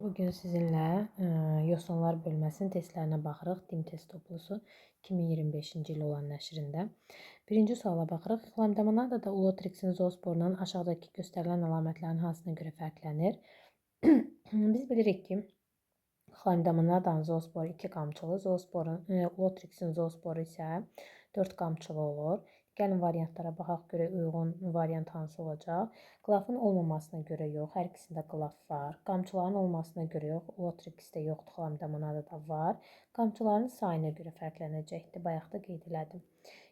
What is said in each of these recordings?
Bugün sizinlə yosunlar bölməsinin testlərinə baxırıq. DİM test toplusu 2025-ci il olan nəşrində. Birinci suala baxırıq. Xlamdamonadada ulotriksin zoosporundan aşağıdakı göstərilən əlamətlərin hansına görə fərqlənir? Biz bilirik ki, xlamdamonadanın zoosporu 2 qamçılı, ulotriksin zoosporu isə 4 qamçılı olur. Gəlin variantlara baxaq, görək uyğun variant hansı olacaq. Qlafın olmamasına görə yox, hər ikisində qlaf var. Qamçıların olmasına görə yox, ulotrikisdə yoxdur, xlamdamonadada var. Qamçıların sayına görə fərqlənəcəkdir, bayaq da qeyd elədim.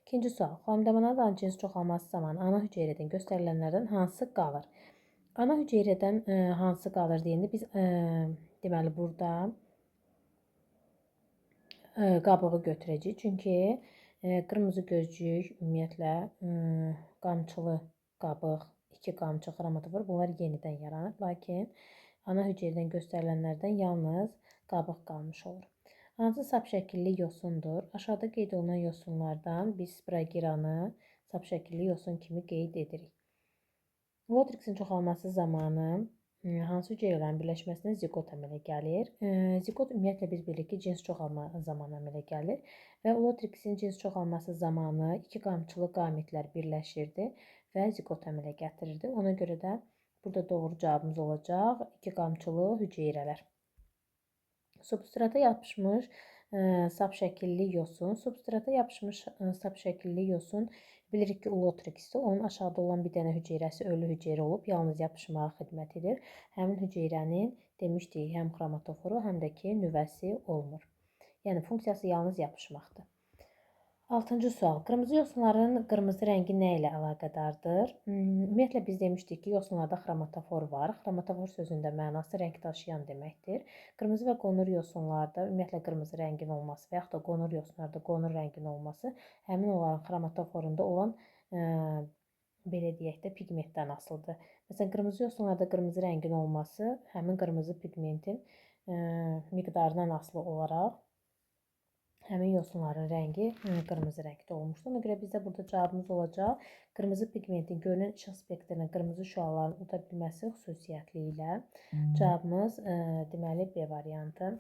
İkinci sual, xlamdamonadanın cins çoxalması zamanı ana hüceyrədən göstərilənlərdən hansı qalır? Ana hüceyrədən hansı qalır deyəndə biz deməli burada qabığı götürəcəyik. Çünki qırmızı gözcük, ümumiyyətlə qamçılı qabıq, 2 qamçı xromatofor bunlar yenidən yaranır. Lakin ana hüceyrədən göstərilənlərdən yalnız qabıq qalmış olur. Hansı sap şəkilli yosundur? Aşağıda qeyd olunan yosunlardan biz spirogiranı sap şəkilli yosun kimi qeyd edirik. Ulotriksin çoxalması zamanı hansı hüceyrələrin birləşməsinə ziqot əmələ gəlir? Ziqot ümumiyyətlə biz bilirik ki, cins çoxalma zamanı əmələ gəlir və ulotriksin cins çoxalması zamanı 2 qamçılı qametlər birləşirdi və ziqot əmələ gətirirdi. Ona görə də burada doğru cavabımız olacaq 2 qamçılı hüceyrələr. Substrata yapışmış sap şəkilli yosun. Substrata yapışmış sap şəkilli yosun bilirik ki, ulotriksdir. Onun aşağıda olan bir dənə hüceyrəsi ölü hüceyrə olub, yalnız yapışmağa xidmət edir. Həmin hüceyrənin demişdik, həm xromatoforu, həm də ki, nüvəsi olmur. Yəni, funksiyası yalnız yapışmaqdır. 6-cı sual. Qırmızı yosunların qırmızı rəngi nə ilə əlaqədardır? Ümumiyyətlə, biz demişdik ki, yosunlarda xromatofor var. Xromatofor sözündə mənası rəng daşıyan deməkdir. Qırmızı və qonur yosunlarda ümumiyyətlə qırmızı rəngin olması və yaxud da qonur yosunlarda qonur rəngin olması həmin onların xromatoforunda olan belə deyək də pigmentdən asılıdır. Məsələn, qırmızı yosunlarda qırmızı rəngin olması həmin qırmızı pigmentin miqdarından asılı olaraq həmin yosunların rəngi qırmızı rəngdə olmuşdur. Ona görə bizdə burada cavabımız olacaq. Qırmızı pigmentin görünən işıq spektrinə qırmızı şüaların uda bilməsi xüsusiyyətli ilə. Cavabımız deməli B variantı.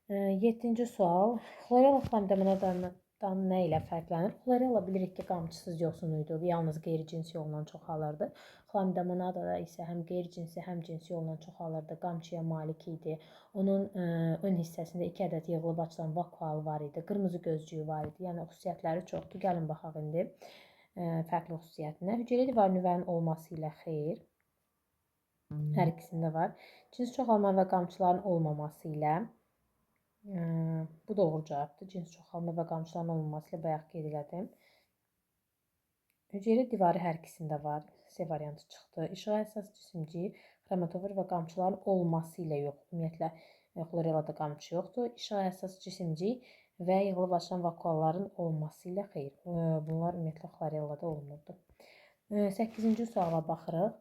7-ci sual. Xlorella xlamdamonadan nə ilə fərqlənir? Xlorella bilirik ki, qamçısız yosun idi. Yalnız qeyri-cinsi yolla çoxalırdı. Xlamdamonadada isə həm qeyri-cinsi, həm cinsi yolla çoxalırdı. Qamçıya malik idi. Onun ön hissəsində 2 ədəd yığılıb açılan vakualı var idi. Qırmızı gözcüyü var idi. Yəni, xüsusiyyətləri çoxdur. Gəlin baxaq indi fərqli xüsusiyyətinə. Hüceyrə divarı nüvənin olması ilə xeyr. Hər ikisində var. Cins çoxalma və qamçıların olmaması ilə bu doğru cavabdır. Cins çoxalma və qamçıların olmaması ilə bayaq qeyd elədim. Hüceyrə divarı hər ikisində var. C variantı çıxdı. İşığa əsas cisimciyi, xromatofor və qamçıların olması ilə yox. Ümumiyyətlə, xlorellada qamçı yoxdur. İşığa əsas cisimciyi və yığılıb açılan vakualların olması ilə xeyr. Bunlar ümumiyyətlə xlorellada olmurdu. 8-ci suala baxırıq.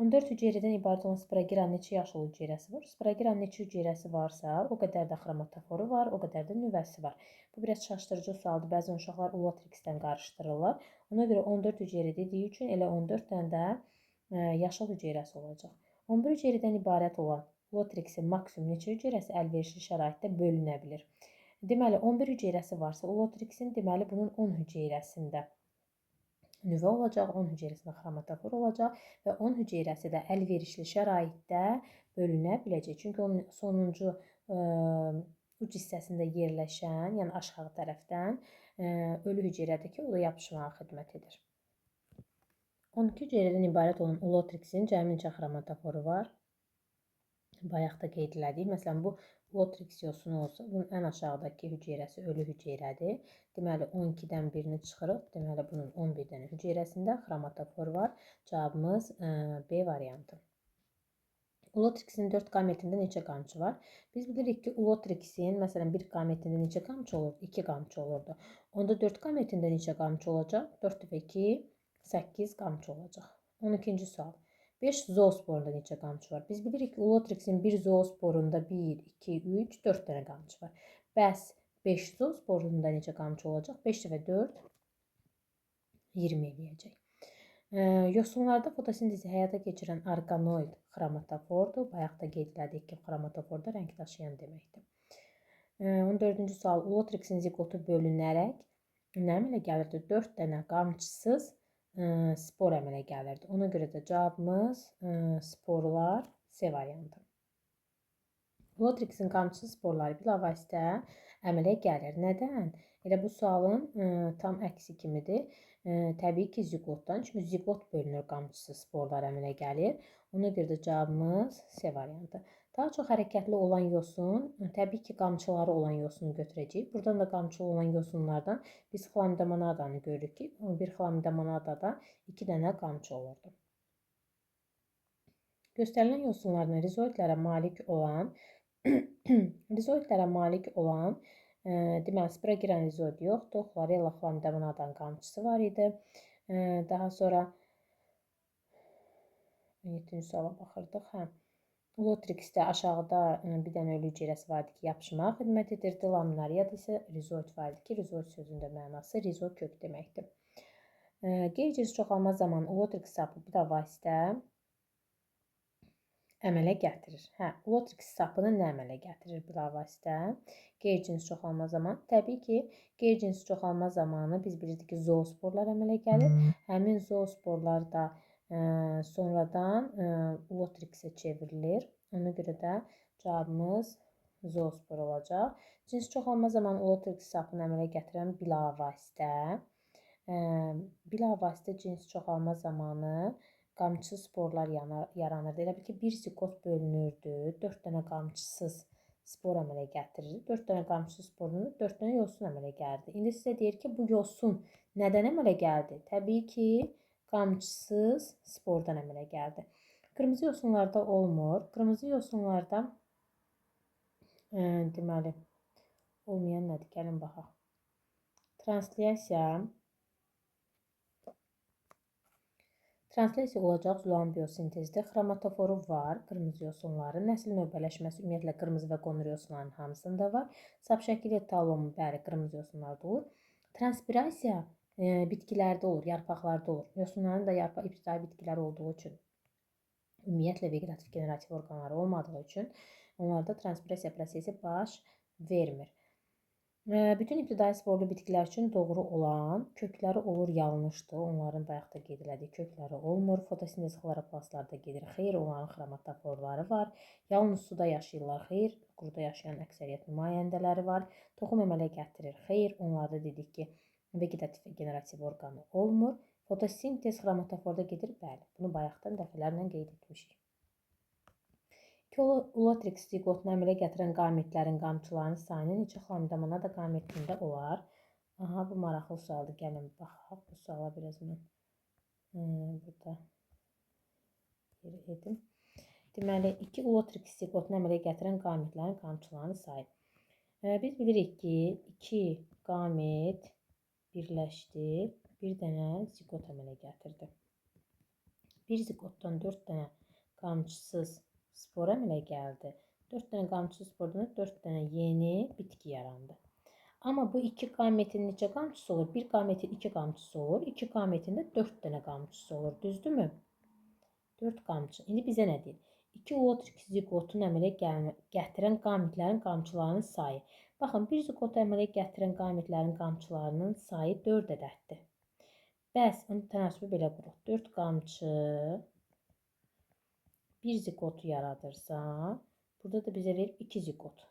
14 hüceyrədən ibarət olan spirogiranın neçə yaşıl hüceyrəsi var? Spirogiranın neçə hüceyrəsi varsa, o qədər də xromatoforu var, o qədər də nüvəsi var. Bu biraz çaşdırıcı sualdır. Bəzən uşaqlar ulotriksdən qarışdırırlar. Ona görə 14 hüceyrə dediyi üçün elə 14 dənə də yaşıl hüceyrəsi olacaq. 11 hüceyrədən ibarət olan ulotriksin maksimum neçə hüceyrəsi əlverişli şəraitdə bölünə bilir? Deməli, 11 hüceyrəsi varsa ulotriksin, deməli bunun 10 hüceyrəsində nüvə olacaq, 10 hüceyrəsində xromatofor olacaq və 10 hüceyrəsi də əlverişli şəraitdə bölünə biləcək. Çünki onun sonuncu uc hissəsində yerləşən, yəni aşağı tərəfdən ölü hüceyrədir ki, o da yapışmağa xidmət edir. 12 hüceyrədən ibarət olan ulotriksin cəmi neçə xromatoforu var? Bayaq da qeyd elədik. Məsələn, bu ulotriks yosunu olsa, bunun ən aşağıdakı hüceyrəsi ölü hüceyrədir. Deməli, 12-dən birini çıxırıq. Deməli, bunun 11 dənə hüceyrəsində xromatofor var. Cavabımız B variantı. Ulotriksin 4 qametində neçə qamçı var? Biz bilirik ki, ulotriksin, məsələn, 1 qametində neçə qamçı olur? 2 qamçı olurdu. Onda 4 qametində neçə qamçı olacaq? 4 və 2, 8 qamçı olacaq. 12-ci sual. 5 zoosporunda neçə qamçı var? Biz bilirik ki, ulotriksin bir zoosporunda 1, 2, 3, 4 dənə qamçı var. Bəs 5 zoosporunda neçə qamçı olacaq? 5 və 4, 20 eləyəcək. Yosunlarda fotosintezi həyata keçirən orqanoid xromatofordur. Bayaq da qeyd elədik ki, xromatofor da rəng daşıyan deməkdir. 14-cü sual. Ulotrixin zigotu bölünərək nə əmələ gəlirdi? 4 dənə qamçısız spor əmələ gəlirdi. Ona görə də cavabımız sporlar C variantı. Ulotrixin qamçısız sporları bilavasitə əmələ gəlir. Nədən? Elə bu sualın tam əksi kimidir. Təbii ki, ziqotdan. Çünki ziqot bölünür, qamçısız sporlar əmələ gəlir. Ona görə də cavabımız C variantı. Daha çox hərəkətli olan yosun, təbii ki, qamçıları olan yosunu götürəcəyik. Buradan da qamçılı olan yosunlardan biz xlamida monadanı görürük ki, bir xlamida monadada 2 dənə qamçı olurdu. Göstərilən yosunlardan rizoidlərə malik olan deməli, spirogiran rizoid yoxdur. Xlorella xlamida monadanın qamçısı var idi. Daha sonra 17-ci suala baxırdıq. Ulotrixdə aşağıda bir dənə ölü hüceyrəsi var idi ki, yapışmağa xidmət edirdi. Laminariyada isə rizoid var idi ki, rizoid sözündə mənası rizokök deməkdir. Qeyri-cins çoxalma zamanı ulotrix sapı bilavasitə əmələ gətirir. Ulotrix sapını nə əmələ gətirir bilavasitə? Qeyri-cins çoxalma zamanı. Təbii ki, qeyri-cins çoxalma zamanı biz bilirdik ki, zoosporlar əmələ gəlir. Həmin zoosporlar da sonradan ulotrixə çevrilir. Ona görə də cavabımız zoospor olacaq. Cins çoxalma zamanı ulotrix sapını əmələ gətirən bilavasitə cins çoxalma zamanı qamçı sporlar yaranırdı. Elə bil ki, bir ziqot bölünürdü. 4 dənə qamçısız spor əmələ gətirir. 4 dənə qamçısız spordan 4 dənə yosun əmələ gəldi. İndi sizə deyir ki, bu yosun nədən əmələ gəldi? Təbii ki, qamçısız spordan əmələ gəldi. Qırmızı yosunlarda olmur. Qırmızı yosunlarda deməli olmayan nədir? Gəlin baxaq. Translyasiya olacaq zülalın biosintezdə xromatoforu var, qırmızı yosunların. Nəsil növbələşməsi ümumiyyətlə qırmızı və qonur yosunların hamısında var. Sap şəkili talomu, bəli, qırmızı yosunlarda olur. Transpirasiya bitkilərdə olur, yarpaqlarda olur. Yosunların da ibtidai bitkilər olduğu üçün, ümumiyyətlə veqetativ generativ orqanları olmadığı üçün onlarda transpirasiya prosesi baş vermir. Bütün ibtidai sporlu bitkilər üçün doğru olan kökləri olur yanlışdır. Onların bayaq da qeyd elədik, kökləri olmur. Fotosintez xloroplastlarda gedir. Xeyr, onların xromatoforları var. Yalnız suda yaşayırlar. Xeyr, quruda yaşayan əksəriyyət nümayəndələri var. Toxum əmələ gətirir. Xeyr, onlarda dedik ki, veqetativ generativ orqanı olmur. Fotosintez xromatoforda gedir. Bəli, bunu bayaqdan dəfələrlə qeyd etmişik. Ulotrix zigotunu əmələ gətirən qametlərin qamçılarının sayını neçə xlamida monada qametində olar? Aha, bu maraqlı sualdır. Gəlin baxaq. Bu suala biraz mən burada yer edim. Deməli, 2 ulotrix zigotunu əmələ gətirən qametlərin qamçılarının sayı. Biz bilirik ki, 2 qamet birləşdi, bir dənə zigot əmələ gətirdi. Bir zigotdan 4 dənə qamçısız spor əmələ gəldi. 4 dənə qamçısız spordan 4 dənə yeni bitki yarandı. Amma bu 2 qametin neçə qamçısı olur? Bir qametin 2 qamçısı olur. 2 qametin də 4 dənə qamçısı olur. Düzdürmü? 4 qamçı. İndi bizə nə deyir? 2 ulotrix zigotunu əmələ gətirən qametlərin qamçılarının sayı. Baxın, bir zigotu əmələ gətirən qametlərin qamçılarının sayı 4 ədəddir. Bəs, onun tənasübü belə qurur. 4 qamçı bir zigotu yaradırsa, burada da bizə verir 2 zigot.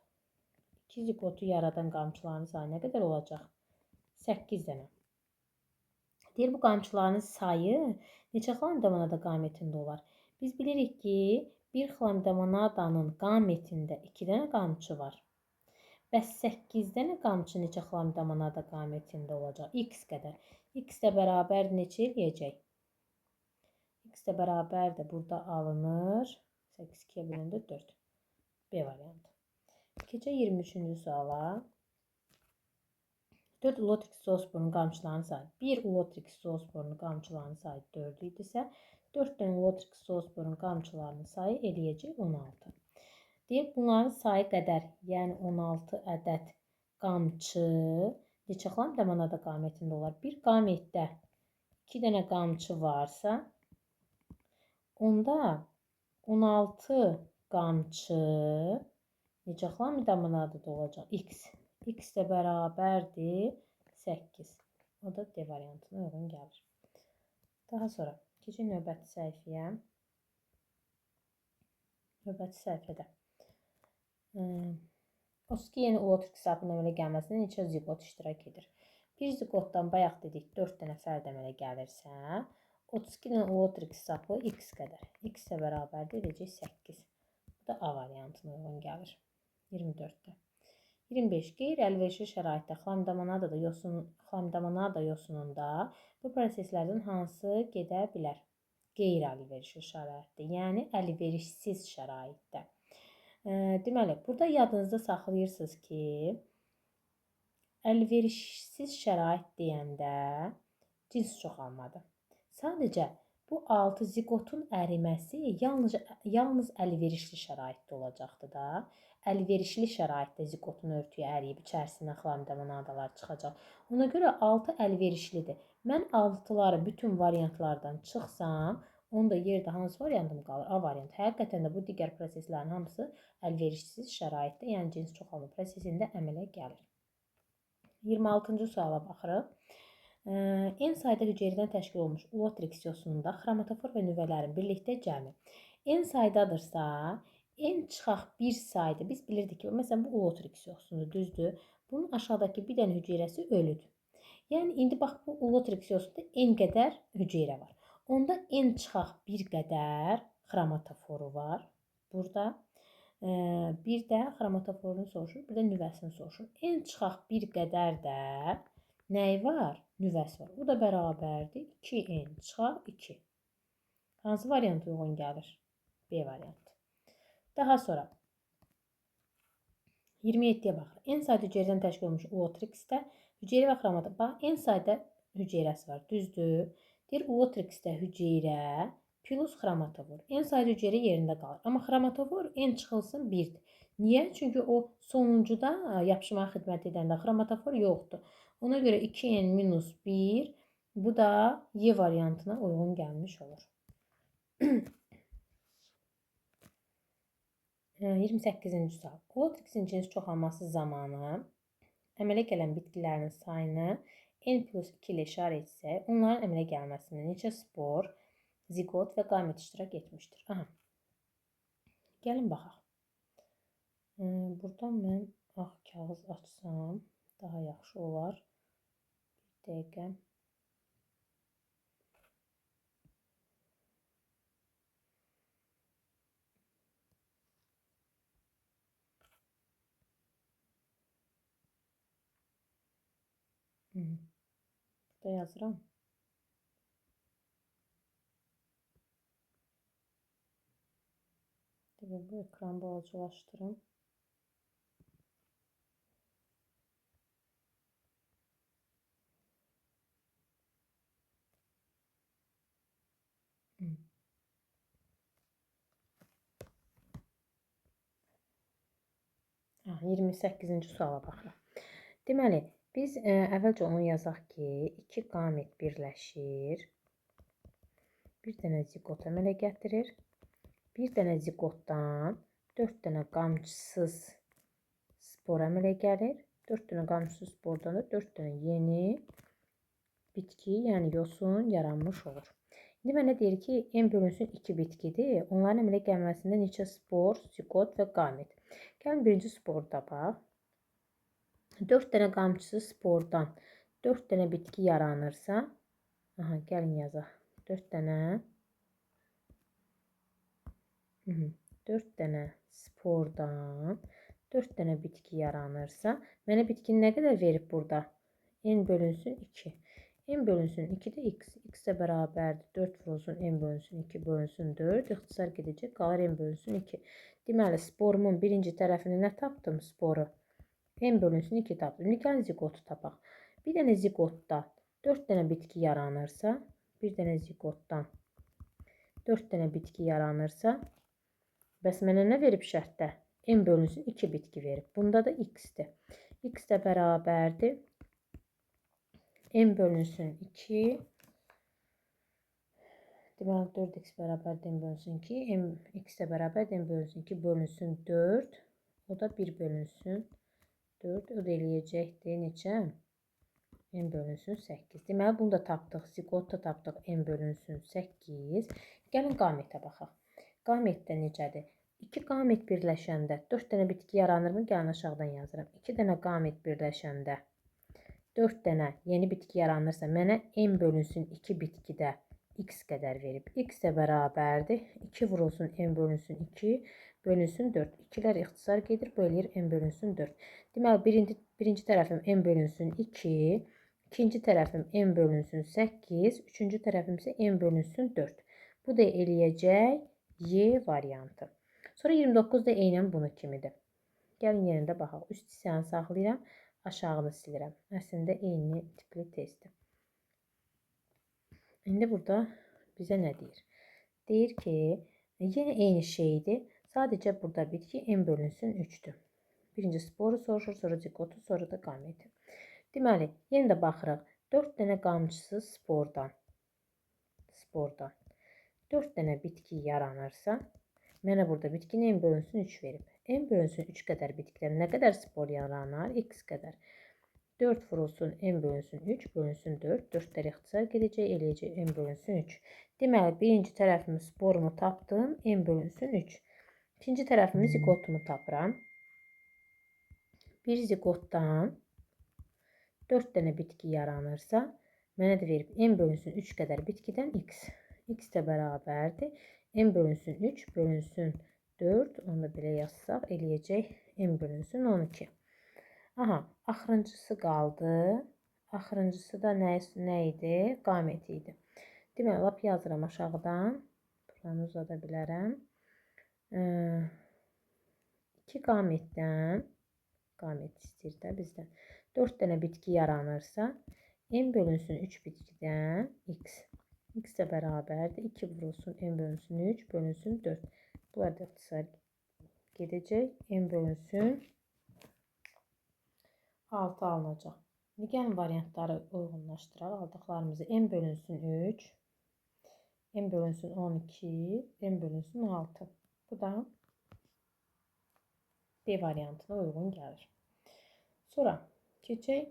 2 zigotu yaradan qamçıların sayı nə qədər olacaq? 8 dənə. Deyir, bu qamçıların sayı neçə xlamida monada qametində olar? Biz bilirik ki, bir xlamida monadanın qametində 2 dənə qamçı var. Bəs 8 dənə qamçı neçə xlamida monada qametində olacaq? X qədər. X də bərabər neçə eləyəcək? X də bərabər də burada alınır. 8 2-yə bölündə 4. B variantı. Keçək 23-cü suala. 4 ulotrix zoosporunun qamçılarının sayı. 1 ulotrix zoosporunun qamçılarının sayı 4 idisə, 4 dənə ulotrix zoosporunun qamçılarının sayı eləyəcək 16. Deyək, bunların sayı qədər, yəni 16 ədəd qamçı neçə xlamida monada qametində olar? Bir qametdə 2 dənə qamçı varsa, onda 16 qamçı necə xlamidamın adı da olacaq? X. X də bərabərdir 8. O da D variantına uyğun gəlir. Daha sonra keçin növbəti səhifəyə. Növbəti səhifədə 32 yeni ulotrix sapının əmələ gəlməsində neçə ziqot iştirak edir? Bir ziqotdan bayaq dedik 4 dənə fərd əmələ gəlirsə, 32-dən ulotrix sapı x qədər. X də bərabərdir edəcək 8. Bu da A variantına uyğun gəlir. 24-də. 25. Qeyri-əlverişli şəraitdə xlamdamonada yosununda bu proseslərdən hansı gedə bilər? Qeyri-əlverişli şəraitdə, yəni əlverişsiz şəraitdə. Deməli, burada yadınızda saxlayırsınız ki, əlverişsiz şərait deyəndə cins çoxalmadır. Sadəcə bu 6 ziqotun əriməsi yalnız əlverişli şəraitdə olacaqdır da. Əlverişli şəraitdə ziqotun örtüyü əriyib içərisindən xlamdamonadalar çıxacaq. Ona görə 6 əlverişlidir. Mən 6-ları bütün variantlardan çıxsam, onda yerdə hansı variantım qalır? A variantı. Həqiqətən də bu digər proseslərin hamısı əlverişsiz şəraitdə, yəni cins çoxalma prosesində əmələ gəlir. 26-cı suala baxırıq. N sayda hüceyrədən təşkil olmuş ulotrix yosununda xromatofor və nüvələrin birlikdə cəmi N saydadırsa, N çıxaq 1 sayda biz bilirdik ki, məsələn bu ulotrix yosunudur, düzdür? Bunun aşağıdakı bir dənə hüceyrəsi ölüdür. Yəni indi bax bu ulotrix yosunda N qədər hüceyrə var. Onda N çıxaq 1 qədər xromatoforu var burada. Bir də xromatoforunu soruşur, bir də nüvəsini soruşur. N çıxaq 1 qədər də nəyi var? Nüvəsi var. Bu da bərabərdir 2N çıxaq 2. Hansı variant uyğun gəlir? B variantı. Daha sonra 27-yə baxır. N sayda hüceyrədən təşkil olmuş ulotrixdə hüceyrə və xromatofor. Bax, N sayda hüceyrəsi var, düzdür? Deyir, ulotrixdə hüceyrə plus xromatofor. N sayda hüceyrə yerində qalır. Amma xromatofor N çıxılsın 1-dir. Niyə? Çünki o sonuncuda yapışmağa xidmət edəndə xromatofor yoxdur. Ona görə 2N minus 1 bu da Y variantına uyğun gəlmiş olur. 28-ci sual. Ulotrixin cins çoxalması zamanı əmələ gələn bitkilərin sayını N plus 2 ilə işarə etsək, onların əmələ gəlməsində neçə spor, ziqot və qamet iştirak etmişdir? Aha. Gəlin baxaq. Buradan mən ağ kağız açsam daha yaxşı olar. Bir dəqiqə. Burada yazıram. Bu ekran balacalaşdırım. Ha, 28-ci suala baxırıq. Deməli, biz əvvəlcə onu yazaq ki, 2 qamet birləşir. Bir dənə ziqot əmələ gətirir. Bir dənə ziqotdan 4 dənə qamçısız spor əmələ gəlir. 4 dənə qamçısız spordan da 4 dənə yeni bitki, yəni yosun yaranmış olur. İndi mənə deyir ki, N bölünsün 2 bitkidir. Onların əmələ gəlməsində neçə spor, ziqot və qamet. Gəlin birinci sporda bax. 4 dənə qamçısız spordan 4 dənə bitki yaranırsa, aha, gəlin yazaq. 4 dənə spordan 4 dənə bitki yaranırsa, mənə bitkini nə qədər verib burada? N bölünsün 2. N bölünsün 2 də x. X də bərabərdir. 4 vurulsun N bölünsün 2 bölünsün 4. İxtisar gedəcək. Qalır N bölünsün 2. Deməli, sporumun birinci tərəfini nə tapdım? Sporu. N bölünsün 2 tapdım. İndi gəlin ziqotu tapaq. Bir dənə ziqotda 4 dənə bitki yaranırsa, bir dənə ziqotdan 4 dənə bitki yaranırsa, bəs mənə nə verib şərtdə? N bölünsün 2 bitki verib. Bunda da x-dir. X də bərabərdir. N bölünsün 2. Deməli 4x bərabər d bölünsün 2, x də bərabər d bölünsün 2 bölünsün 4. O da 1 bölünsün 4. O da eləyəcəkdir neçə? N bölünsün 8. Deməli bunu da tapdıq. Ziqot da tapdıq. N bölünsün 8. Gəlin qametə baxaq. Qametdə necədir? 2 qamet birləşəndə 4 dənə bitki yaranırmı? Gəlin aşağıdan yazıram. 2 dənə qamet birləşəndə 4 dənə yeni bitki yaranırsa mənə N bölünsün 2 bitkidə x qədər verib. X də bərabərdir. 2 vurulsun N bölünsün 2 bölünsün 4. 2'lər ixtisar gedir. Bu eləyir N bölünsün 4. Deməli birinci tərəfim N bölünsün 2. İkinci tərəfim N bölünsün 8. Üçüncü tərəfim isə N bölünsün 4. Bu da eləyəcək Y variantı. Sonra 29 da eynən bunu kimidir. Gəlin yerində baxaq. Üst hissəni saxlayıram. Aşağını silirəm. Əslində eyni tipli testdir. İndi burada bizə nə deyir? Deyir ki, yenə eyni şeydir. Sadəcə burada bitki N bölünsün 3'dür. Birinci sporu soruşur, sonra zigotu, sonra da qameti. Deməli, yenə də baxırıq. 4 dənə qamçısız spordan 4 dənə bitki yaranırsa, mənə burada bitkinin N bölünsün 3 verib. N bölünsün 3 qədər bitkidən nə qədər spor yaranar? X qədər. 4 vurulsun N bölünsün 3 bölünsün 4. 4'lər ixtisar gedəcək, eləyəcək N bölünsün 3. Deməli, birinci tərəfimi sporumu tapdım, N bölünsün 3. İkinci tərəfimi zigotumu tapıram. Bir zigotdan 4 dənə bitki yaranırsa, mənə də verib N bölünsün 3 qədər bitkidən x. X də bərabərdir. N bölünsün 3 bölünsün 4. Onu da belə yazsaq, eləyəcək N bölünsün 12. Aha, axırıncısı qaldı. Axırıncısı da nə idi? Qamet idi. Deməli, lap yazıram aşağıdan. Buranı uzada bilərəm. 2 qametdən, qamet istəyir də bizdən. 4 dənə bitki yaranırsa, N bölünsün 3 bitkidən x. X də bərabərdir. 2 vurulsun N bölünsün 3 bölünsün 4. Bunlar da ixtisar gedəcək. N bölünsün 6 alınacaq. Gəlin variantları uyğunlaşdıraq. Aldıqlarımızı N bölünsün 3, N bölünsün 12, N bölünsün 6. Bu da D variantına uyğun gəlir. Sonra keçək.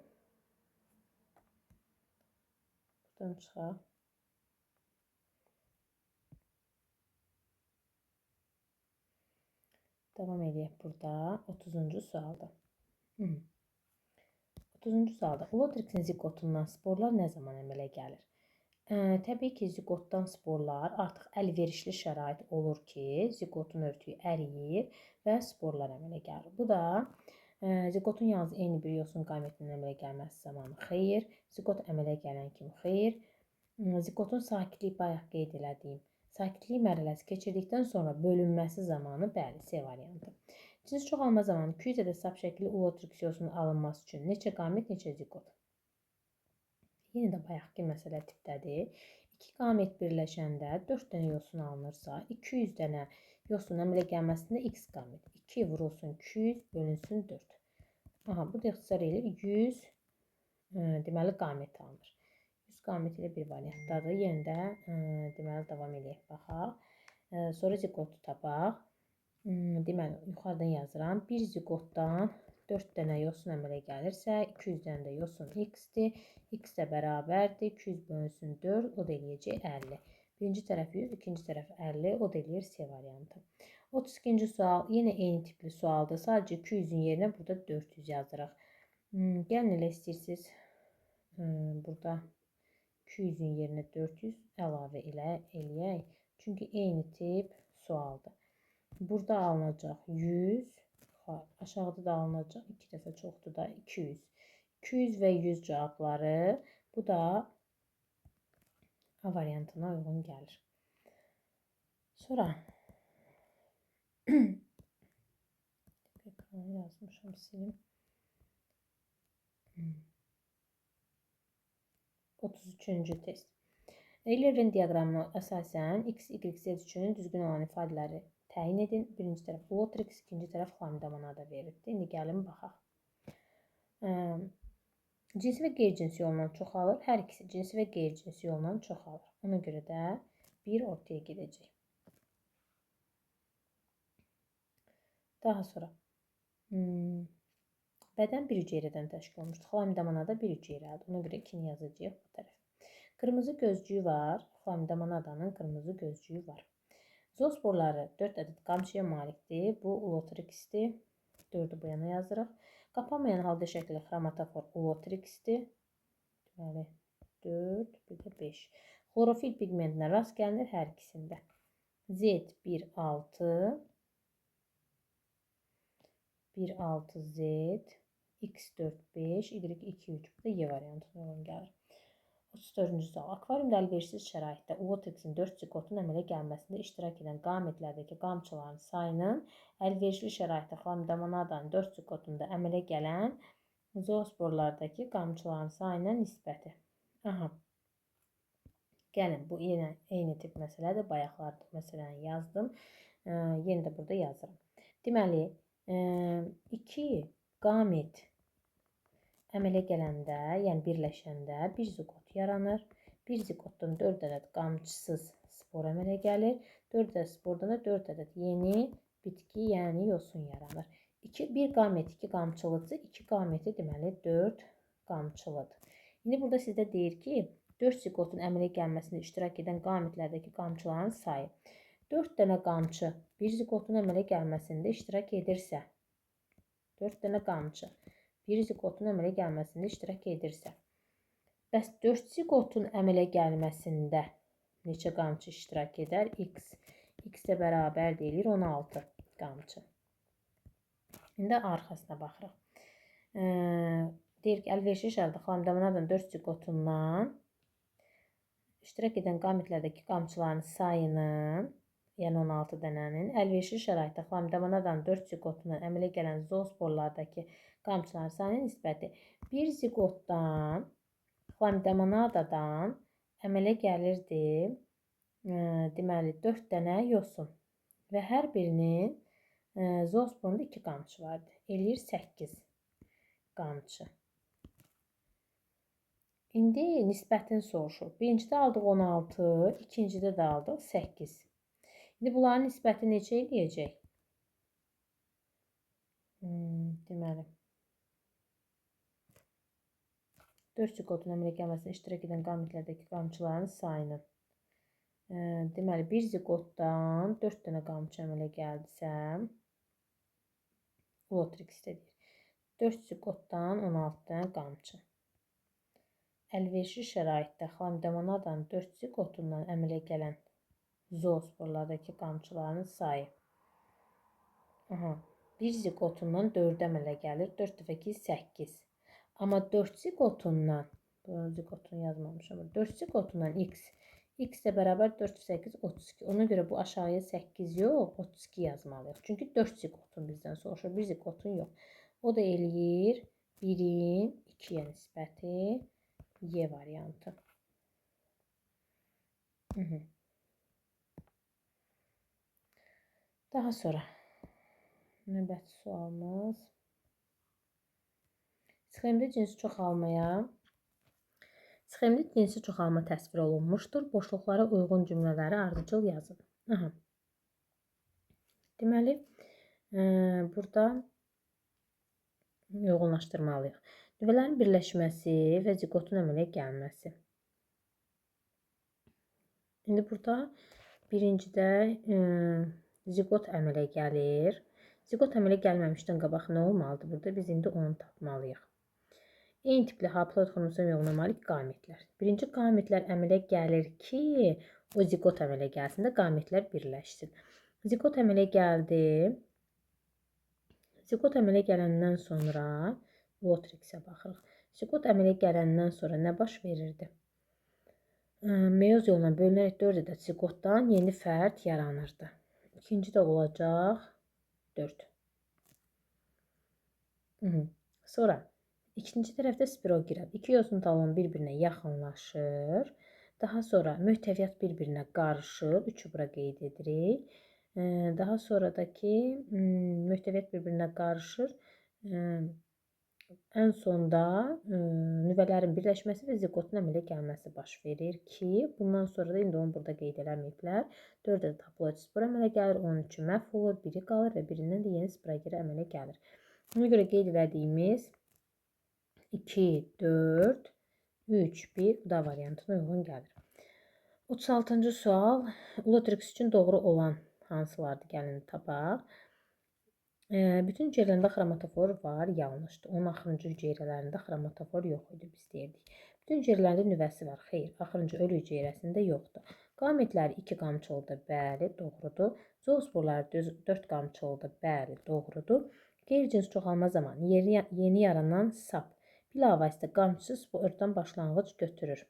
Buradan çıxaq. Davam edək burada 30-cu sualda. 30-cu sualda Ulotrixin zigotundan sporlar nə zaman əmələ gəlir? Təbii ki, zigotdan sporlar artıq əlverişli şərait olur ki, zigotun örtüyü əriyir və sporlar əmələ gəlir. Bu da zigotun yalnız eyni bir yosun qametinin əmələ gəlməsi zamanı xeyr, zigot əmələ gələn kimi xeyr. Zigotun sakitlik bayaq qeyd elədiyim, sakitlik mərhələsi keçirdikdən sonra bölünməsi zamanı, bəli, C variantı. Cins çoxalma zamanı 200 ədəd sap şəkilli Ulotrix yosunun alınması üçün neçə qamet, neçə zigot? Yenə də bayaqki məsələ tipdədir. 2 qamet birləşəndə 4 dənə yosun alınırsa, 200 dənə yosun əmələ gəlməsində x qamet. 2 vurulsun 200 bölünsün 4. Aha, bu da ixtisar edir 100 deməli qamet alınır. 100 qamet ilə bir variantdadır. Yenə də deməli davam edək baxaq. Sonra zigotu tapaq. Deməli, yuxarıdan yazıram. Bir zigotdan 4 dənə yosun əmələ gəlirsə, 200 dənə də yosun x-dir. X də bərabərdir. 200 bölünsün 4, o da eləyəcək 50. Birinci tərəf 100, ikinci tərəf 50, o da eləyir C variantı. 32-ci sual, yenə eyni tipli sualdır. Sadəcə 200-ün yerinə burada 400 yazırıq. Gəlin elə istəyirsiniz. Burada 200-ün yerinə 400 əlavə eləyək. Çünki eyni tip sualdır. Burada alınacaq 100, aşağıda da alınacaq 2 dəfə çoxdur da 200. 200 və 100 cavabları bu da A variantına uyğun gəlir. Sonra ekranı yazmışam, silim. 33-cü test. Euler-Venn diaqramına əsasən X, Y, Z üçün düzgün olan ifadələri təyin edin. Birinci tərəf Ulotrix, ikinci tərəf Xlamidamana verildi. İndi gəlin baxaq. Cinsi və qeyri-cinsi yolla çoxalır. Hər ikisi cinsi və qeyri-cinsi yolla çoxalır. Ona görə də 1 ortaya gidecek. Daha sonra bədən bir hüceyrədən təşkil olunmuşdur. Xlamidamana bir hüceyrədir. Ona görə 2-ni yazacağıq bu tərəf. Qırmızı gözcüyü var. Xlamidamanadanın qırmızı gözcüyü var. Zoosporları 4 ədəd qamçıya malikdir. Bu ulotrixdir. 4'ü bu yana yazırıq. Qapanmayan halda şəkli xromatofor ulotrixdir. Deməli 4, bir də 5. Xlorofil pigmentinə rast gəlinir hər ikisində. Z16, 1,6Z, X45, Y23. Bu da Y variantına uyğun gəlir. 34-cü sual. Akvariumda əlverişsiz şəraitdə ulotrixin 4 zigotun əmələ gəlməsində iştirak edən qametlərdəki qamçıların sayının əlverişli şəraitdə xlamidamanadanın 4 zigotunda əmələ gələn zoosporlardakı qamçıların sayına nisbəti. Aha. Gəlin, bu yenə eyni tip məsələdir. Bayaqlarda məsələni yazdım. Yenə də burada yazıram. Deməli, 2 qamet əmələ gələndə, yəni birləşəndə bir zigot yaranır. Bir zigotdan 4 ədəd qamçısız spor əmələ gəlir. 4 ədəd spordan da 4 ədəd yeni bitki, yəni yosun yaranır. Bir qamət 2 qamçılıdırsa, 2 qaməti deməli 4 qamçılıdır. İndi burada sizdə deyir ki, 4 zigotun əmələ gəlməsində iştirak edən qametlərdəki qamçıların sayı. 4 dənə qamçı bir zigotun əmələ gəlməsində iştirak edirsə, 4 dənə qamçı bir zigotun əmələ gəlməsində iştirak edirsə, bəs 4 zigotun əmələ gəlməsində neçə qamçı iştirak edər? X. X də bərabər deyilir 16 qamçı. İndi arxasına baxırıq. Deyir ki, əlverişli şəraitdə xlamidamanadanın 4 zigotundan iştirak edən qametlərdəki qamçıların sayının, yəni 16 dənənin, əlverişli şəraitdə xlamidamanadanın 4 zigotundan əmələ gələn zoosporlardakı qamçıların sayının nisbəti. Bir zigotdan, xlamidamanadan əmələ gəlirdi, deməli, 4 dənə yosun və hər birinin zoosporunda 2 qamçı vardı. Eləyir 8 qamçı. İndi nisbətini soruşur. Birincidə aldıq 16, ikincidə də aldıq 8. İndi bunların nisbəti neçə eləyəcək? Deməli, 4 zigotun əmələ gəlməsində iştirak edən qametlərdəki qamçıların sayını. Deməli, bir zigotdan 4 dənə qamçı əmələ gəldisə, ulotrixdə deyir. 4 zigotdan 16 dənə qamçı. Əlverişli şəraitdə xlamidamanadanın 4 zigotundan əmələ gələn zoosporlardakı qamçıların sayı. Bir zigotundan 4 əmələ gəlir. 4 dəfə 2, 8. Amma 4 zigotundan, bu zigotunu yazmamışam, 4 zigotundan X. X də bərabər 4, 8, 32. Ona görə bu aşağıya 8 yox, 32 yazmalıyıq. Çünki 4 zigotun bizdən soruşur, bir zigotun yox. O da eləyir 1-in 2-yə nisbəti Y variantı. Daha sonra növbəti sualımız. Sxemdə cinsi çoxalma təsvir olunmuşdur. Boşluqlara uyğun cümlələri ardıcıl yazın. Deməli, burada uyğunlaşdırmalıyıq. Nüvələrin birləşməsi və zigotun əmələ gəlməsi. İndi burada birincidə zigot əmələ gəlir. Zigot əmələ gəlməmişdən qabaq nə olmalıdır? Burada biz indi onu tapmalıyıq. Eyni tipli haploid xromosoma yığına malik qametlər. Birinci qametlər əmələ gəlir ki, o zigot əmələ gəlsin də qametlər birləşsin. Zigot əmələ gəldi. Zigot əmələ gələndən sonra ulotrixə baxırıq. Zigot əmələ gələndən sonra nə baş verirdi? Meyoz yolla bölünərək 4 ədəd zigotdan yeni fərd yaranırdı. İkinci də olacaq 4. Sonra ikinci tərəfdə spirogirad. 2 yosun talon bir-birinə yaxınlaşır. Daha sonra möhtəviyyat bir-birinə qarışır. 3'ü bura qeyd edirik. Daha sonradakı möhtəviyyat bir-birinə qarışır. ən sonda nüvələrin birləşməsi və ziqotun əmələ gəlməsi baş verir ki, bundan sonra da indi onu burada qeyd eləməyiblər. 4 ədəd haploid spor əmələ gəlir, 13-ü məhv olur, biri qalır və birindən də yeni spirageri əmələ gəlir. Ona görə qeyd elədiyimiz 2, 4, 3, 1 bu da variantına uyğun gəlir. 36-cı sual. Ulotrix üçün doğru olan hansılardır? Gəlin tapaq. Bütün hüceyrələrində xromatofor var, yanlışdır. Onun axırıncı hüceyrələrində xromatofor yox idi, biz deyirdik. Bütün hüceyrələrində nüvəsi var, xeyr. Axırıncı ölü hüceyrəsində yoxdur. Qametləri 2 qamçılıdır, bəli, doğrudur. Zoosporları 4 qamçılıdır, bəli, doğrudur. Qeyri-cins çoxalma zamanı yeni yaranan sap bilavasitə qamçısı spordan başlanğıc götürür.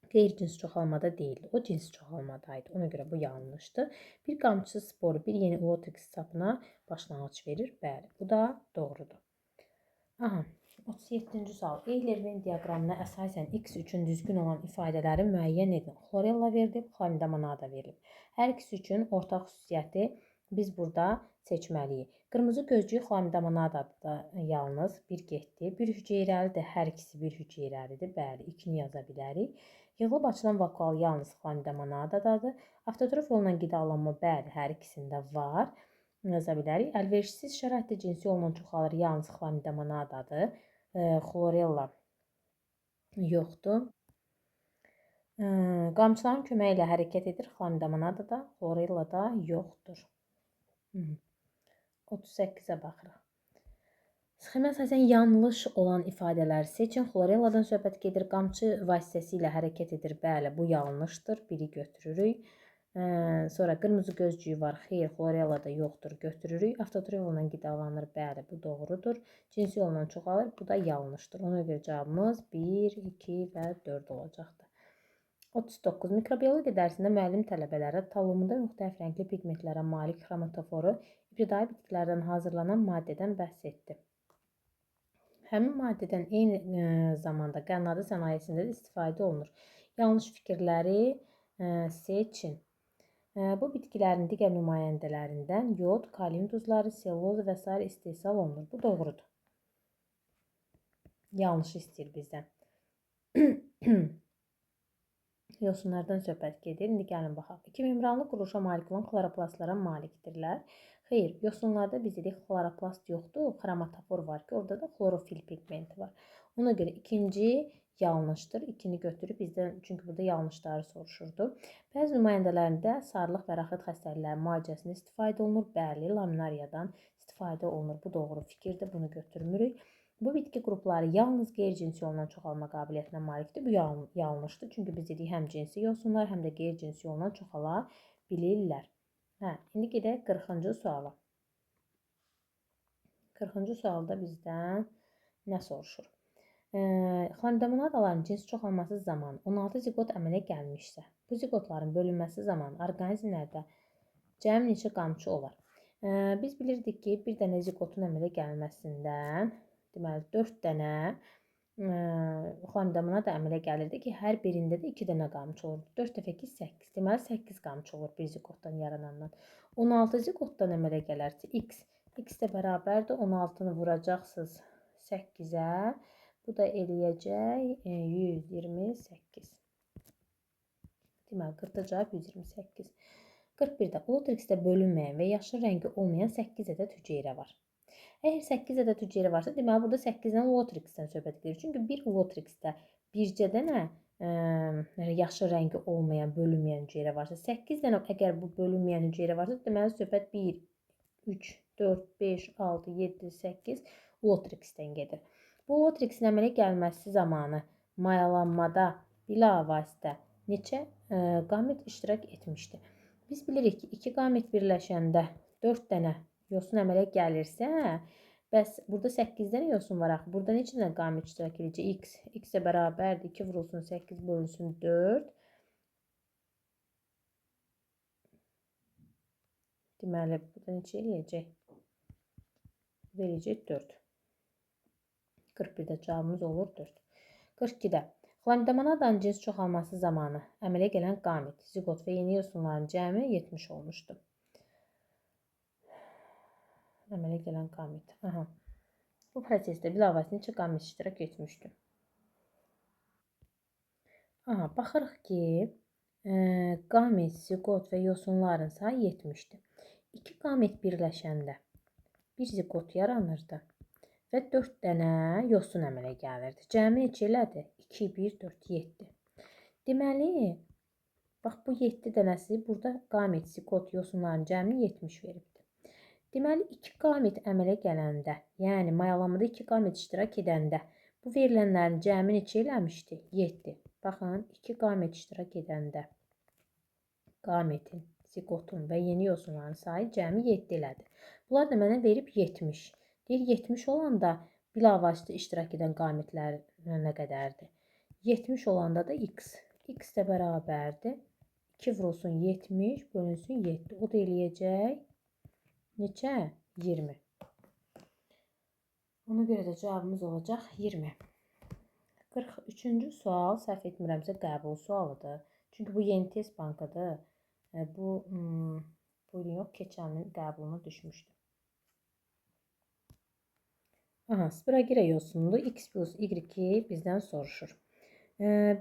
Qeyri-cins çoxalmada deyildi. O cins çoxalmadaydı. Ona görə bu yanlışdır. Bir qamçısı sporu bir yeni ulotrix sapına başlanğıc verir. Bəli, bu da doğrudur. Aha, 37-ci sual. Eyler-Venn diaqramına əsasən X üçün düzgün olan ifadələri müəyyən edin. Xlorella verilib, xlamidamana verilib. Hər ikisi üçün ortaq xüsusiyyəti biz burada seçməliyik. Qırmızı gözcük xlamidamanadadır da yalnız bir getdi. Bir hüceyrəlidir, hər ikisi bir hüceyrəlidir. Bəli, 2-ni yaza bilərik. Yığılıb açılan vakual yalnız xlamidamanadadır. Avtotrof yolla qidalanma, bəli, hər ikisində var. Yaza bilərik. Əlverişsiz şəraitdə cinsi yolla çoxalır, yalnız xlamidamanadadır. Xlorella yoxdur. Qamçıların köməyi ilə hərəkət edir. Xlamidamanada, xlorella da yoxdur. 38-ə baxırıq. Sxemə əsasən yanlış olan ifadələri seçin. Xlorelladan söhbət gedir. Qamçı vasitəsilə hərəkət edir. Bəli, bu yanlışdır. Biri götürürük. Sonra qırmızı gözcüyü var. Xeyr, xlorellada yoxdur. Götürürük. Avtotrof yolla qidalanır. Bəli, bu doğrudur. Cinsi yolla çoxalır. Bu da yanlışdır. Ona görə cavabımız 1, 2 və 4 olacaqdır. 39. Mikrobiologiya dərsində müəllim tələbələrə talumunda müxtəlif rəngli pigmentlərə malik xromatoforu ibtidai bitkilərdən hazırlanan maddədən bəhs etdi. Həmin maddədən eyni zamanda qənnadı sənayesində də istifadə olunur. Yanlış fikirləri seçin. Bu bitkilərin digər nümayəndələrindən yod, kalium duzları, selluloza və s. istehsal olunur. Bu doğrudur. Yanlış istəyir bizdən. Yosunlardan söhbət gedir. İndi gəlin baxaq. 2 membranlı quruluşa malik olan xloroplastlara malikdirlər. Xeyr, yosunlarda biz dedik xloroplast yoxdur, xromatofor var ki, orada da xlorofil pigmenti var. Ona görə ikinci yanlışdır. 2-ni götürüb bizdən, çünki burada yanlışları soruşurdu. Bəzi nümayəndələrində sarılıq və raxit xəstəlikləri müalicəsində istifadə olunur. Bəli, laminariyadan istifadə olunur. Bu doğru fikirdir. Bunu götürmürük. Bu bitki qrupları yalnız qeyri-cinsi yolla çoxalma qabiliyyətinə malikdir. Bu yanlışdır. Çünki biz dedik həm cinsi yosunlar, həm də qeyri-cinsi yolla çoxala bilirlər. İndi gedək 40-cı suala. 40-cı sualda bizdən nə soruşur? Xlamidamanadaların cins çoxalması zamanı 16 ziqot əmələ gəlmişsə, bu ziqotların bölünməsi zamanı orqanizmlərdə cəmi neçə qamçı olar? Biz bilirdik ki, bir dənə ziqotun əmələ gəlməsindən deməli 4 dənə xlamidamanada əmələ gəlirdi ki, hər birində də 2 dənə qamçı olurdu. 4 dəfə 2, 8. Deməli 8 qamçı olur bir ziqotdan yaranandan. 16 ziqotdan əmələ gələrsə x. X də bərabərdir. 16-nı vuracaqsınız 8-ə. Bu da eləyəcək 128. Deməli 40-da cavab 128. 41-də ulotrixdə bölünməyən və yaşıl rəngi olmayan 8 ədəd hüceyrə var. Əgər 8 ədəd hüceyrə varsa, deməli burada 8-dən ulotrixdən söhbət edir. Çünki bir ulotrixdə bircə dənə yaşıl rəngi olmayan, bölünməyən hüceyrə varsa, 8 dənə əgər bu bölünməyən hüceyrə varsa, deməli söhbət 1, 3, 4, 5, 6, 7, 8 ulotrixdən gedir. Bu ulotrixin əmələ gəlməsi zamanı mayalanmada bilavasitə neçə qamet iştirak etmişdi? Biz bilirik ki, 2 qamet birləşəndə 4 dənə yosun əmələ gəlirsə, bəs burada 8 dənə yosun var axı. Burada neçə dənə qamet iştirak edəcək? X. X-ə bərabərdir. 2 vurulsun 8 bölünsün 4. Deməli, burada neçə eləyəcək? Bu eləyəcək 4. 41-də cavabımız olur 4. 42-də. Xlamidamanadanın cins çoxalması zamanı əmələ gələn qamet, ziqot və yeni yosunların cəmi 70 olmuşdu. Əmələ gələn qamet. Bu prosesdə bilavasitə neçə qamət iştirak etmişdi? Aha, baxırıq ki, qamət, ziqot və yosunların sayı 70-dir. 2 qamət birləşəndə bir ziqot yaranırdı və 4 dənə yosun əmələ gəlirdi. Cəmi neçə elədi? 2, 1, 4, 7. Deməli, bax bu 7 dənəsi burada qamət, ziqot, yosunların cəmini 70 veribdir. Deməli, 2 qamət əmələ gələndə, yəni mayalamada 2 qamət iştirak edəndə bu verilənlərin cəmi neçə eləmişdi? 7. Baxın, 2 qamət iştirak edəndə qamətin, ziqotun və yeni yosunların sayı cəmi 7 elədi. Bunlar da mənə verib 70. Deyir, 70 olanda bilavasitə iştirak edən qamətlər nə qədərdir? 70 olanda da x. X də bərabərdir. 2 vurulsun 70 bölünsün 7. O da eləyəcək neçə? 20. Ona görə də cavabımız olacaq 20. 43-cü sual səhv etmirəmsə qəbul sualıdır. Çünki bu yeni test bankadır. Bu ilin yox, keçən ilin qəbuluna düşmüşdü. Aha, Spiragira yosununda x plus y bizdən soruşur.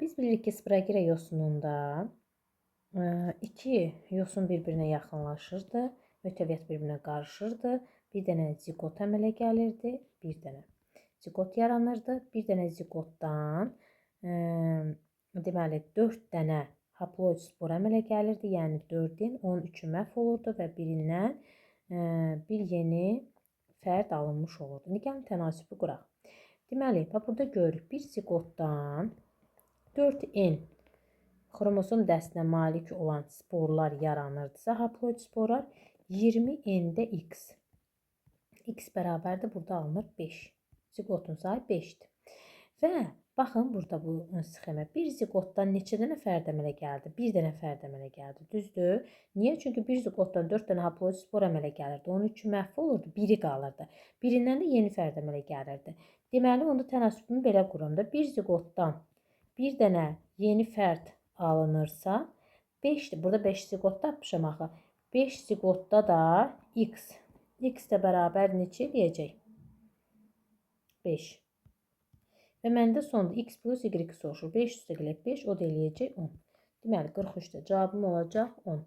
Biz bilirik ki, Spiragira yosununda 2 yosun bir-birinə yaxınlaşırdı, mötəviyyət bir-birinə qarışırdı. Bir dənə ziqot əmələ gəlirdi, bir dənə ziqot yaranırdı. Bir dənə ziqotdan deməli 4 dənə haploid spor əmələ gəlirdi. Yəni 4-ün 13-ü məhv olurdu və birindən bir yeni fərd alınmış olurdu. İndi gəlin tənasibi quraq. Deməli, burada görürük bir ziqotdan 4N xromosom dəstinə malik olan sporlar yaranırdısa, haploid sporlar 20N-də X. X bərabərdir, burada alınır 5. Ziqotun sayı 5-dir. Və baxın burada bu sxemə. Bir ziqotdan neçə dənə fərd əmələ gəldi? Bir dənə fərd əmələ gəldi. Düzdür? Niyə? Çünki bir ziqotdan 4 dənə haploid spor əmələ gəlirdi. 13-ü məhv olurdu, biri qalırdı. Birindən də yeni fərd əmələ gəlirdi. Deməli, onda tənasübümü belə quram da. Bir ziqotdan bir dənə yeni fərd alınırsa, 5-dir. Burada 5 ziqot tapmışam axı. 5 ziqotda da X. X də bərabər neçə eləyəcək? 5. Və məndə sonda x plus y soruşur. 5 üstə gələk 5, o da eləyəcək 10. Deməli, 43-də cavabım olacaq 10.